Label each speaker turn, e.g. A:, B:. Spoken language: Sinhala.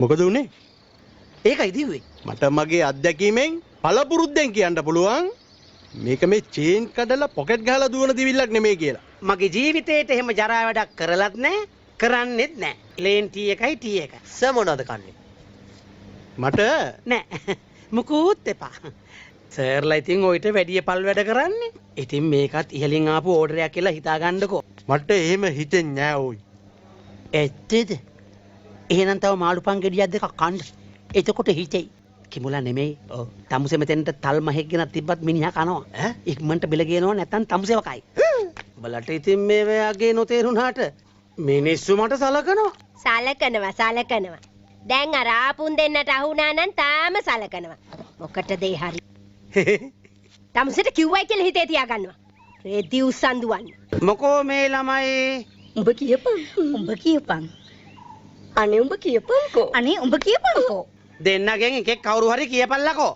A: මොකද උනේ?
B: ඒකයි දිව්වේ.
A: මට මගේ අත්දැකීමෙන් පළපුරුද්දෙන් කියන්න පුළුවන් මේක මේ චේන් කඩලා පොකට් ගහලා දුවන දිවිල්ලක් නෙමෙයි කියලා.
B: මගේ ජීවිතේට එහෙම ජරා වැඩක් කරලත් නැහැ, කරන්නෙත් නැහැ. ප්ලේන් ටී එකයි ටී එකයි.
C: සර් මොනවද කන්නේ?
A: මට
B: නෑ මුකුත් එපා. සර්ලා ඉතින් ඔයිට වැඩිය පල් වැඩ කරන්නේ. ඉතින් මේකත් ඉහලින් ආපු ඕඩරයක් කියලා හිතාගන්නකෝ.
A: මට එහෙම හිතෙන්නේ නෑ ඕයි.
B: ඇත්තද? එහෙනම් තව මාළු පන් ගෙඩියක් දෙකක් කන්න. එතකොට හිතෙයි. කිමුලා නෙමෙයි. ඔව්. තමුසේ මෙතෙන්ට තල් මහෙක් ගෙනත් තිබ්බත් මිනිහා කනවා. ඈ ඉක්මනට බෙල ගේනවා නැත්තම් තමුසේව කයි. බලට ඉතින් මේ වගේ නොතේරුණාට මිනිස්සු මට සලකනවා.
D: සලකනවා. දැන් අර ආපුන් දෙන්නට අහුණා නම් තාම සලකනවා. මොකටද ඒ හරි? තමුසෙට කිව්වයි කියලා හිතේ තියාගන්නවා. රෙදි උස්සන්දුවන්න.
B: මොකෝ මේ ළමයි
E: උඹ කියපන්. අනේ උඹ කියපන්කෝ.
B: දෙන්නගෙන් එකෙක් කවුරු හරි කියපල්ලකෝ.